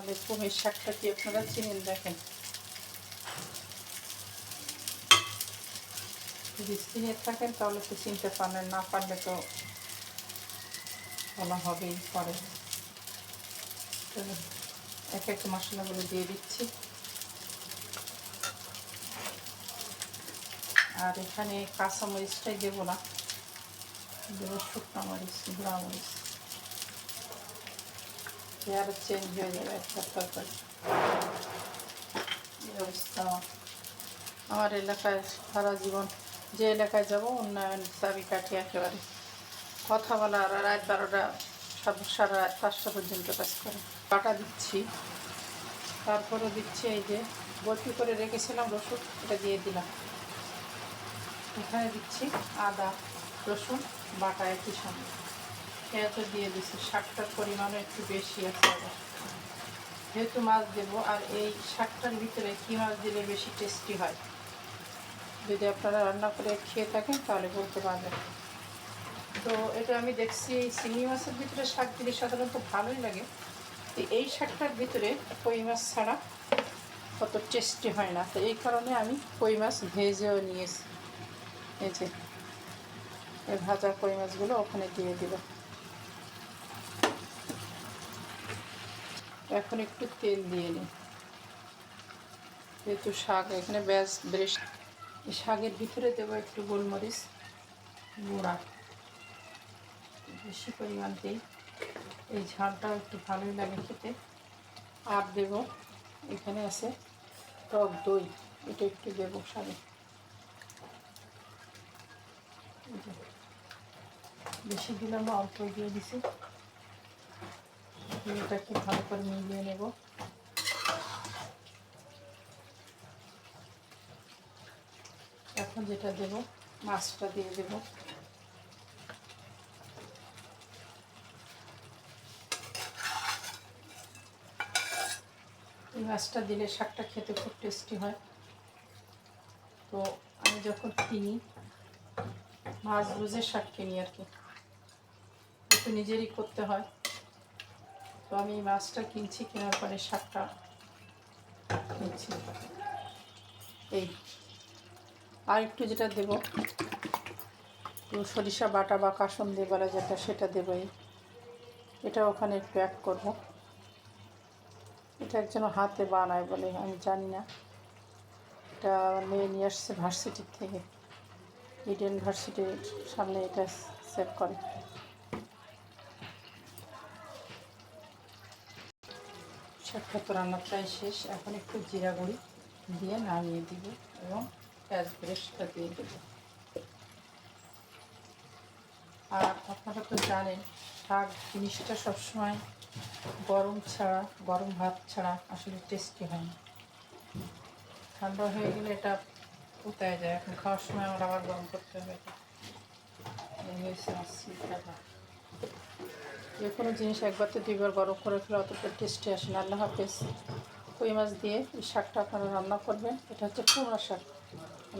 আলাইকুম। এই শাকটা কি আপনারা চিনেন? দেখেন, যদি চিনে থাকেন তাহলে তো চিনতে পারেন, না পারলে তো বলা হবেই পরে। এক এক মশলাগুলো দিয়ে দিচ্ছি। আর এখানে কাঁচা মরিচটাই দেবো না, দেবো শুকনো মরিচ, গুঁড়া মরিচ। আরও চেঞ্জ হয়ে যাবে একটা তরকারি। এই অবস্থা আমার এলাকায়। সারা জীবন যে এলাকায় যাব উন্নয়ন চাবিকাঠি একেবারে কথা বলা, আর রাত 12টা সারা রাত 5টা পর্যন্ত কাজ করে। বাটা দিচ্ছি, তারপরে দিচ্ছি এই যে বটি করে রেখেছিলাম রসুন, এটা দিয়ে দিলাম। এখানে দিচ্ছি আদা রসুন বাটা একই সঙ্গে, পেঁয়াজও দিয়ে দিচ্ছি। শাকটার পরিমাণও একটু বেশি আছে আবার, যেহেতু মাছ দেবো। আর এই শাকটার ভিতরে কী মাছ দিলে বেশি টেস্টি হয়, যদি আপনারা রান্না করে খেয়ে থাকেন তাহলে বলতে পারবেন। তো এটা আমি দেখছি চিংড়ি মাছের ভিতরে শাক দিলে সাধারণত ভালোই লাগে, তো এই শাকটার ভিতরে কই মাছ ছাড়া অত টেস্টি হয় না। তো এই কারণে আমি কই মাছ ভেজেও নিয়েছি। এই যে এই ভাজা কই মাছগুলো ওখানে দিয়ে দিব। এখন একটু তেল দিয়ে নিই, যেহেতু শাক এখানে বেশ। এই শাকের ভিতরে দেবো একটু গোলমরিচ গুঁড়া, বেশি পরিমাণ দিই, এই ঝালটাও একটু ভালোই লাগে খেতে। আর দেব এখানে আছে টক দই, এটা একটু দেবো শাকে। বেশি দিলাম না, অল্প দিয়ে দিছি। এটাকে ভালো করে মিলিয়ে নেব। এখন যেটা দেব, মাছটা দিয়ে দেব। এই মাছটা দিলে শাকটা খেতে খুব টেস্টি হয়। তো আমি যখন কিনি, মাছ বুঝে শাক কিনি আর কি, একটু নিজেরই করতে হয়। তো আমি এই মাছটা কিনছি, কেনার পরে শাকটা কিনছি। এই আর একটু যেটা দেব, একটু সরিষা বাটা বা কাসুন্দি বলা যেটা, সেটা দেবই। এটা ওখানে একটু অ্যাড করবো। এটা একজন হাতে বানায় বলে, আমি জানি না। এটা মেয়ে নিয়ে আসছে ভার্সিটির থেকে, ইডেন ভার্সিটির সামনে এটা সেভ করে। শাকটা তো রান্না প্রায় শেষ। এখন একটু জিরা গুঁড়ি দিয়ে নামিয়ে দিব এবং পেঁয়াজ বেরেস্তা দিয়ে দেব। আর আপনারা তো জানেন, শাক জিনিসটা সবসময় গরম ভাত ছাড়া আসলে টেস্টি হয় না। ঠান্ডা হয়ে গেলে এটা উতায় যায়। এখন খাওয়ার সময় আমার আবার গরম করতে হবে। যে কোনো জিনিস একবার তো দুইবার গরম করে ফেলে অতটা টেস্টি আসে না। আল্লাহ হাফেজ। কই মাছ দিয়ে এই শাকটা আপনারা রান্না করবেন। এটা হচ্ছে কুমড়া শাক।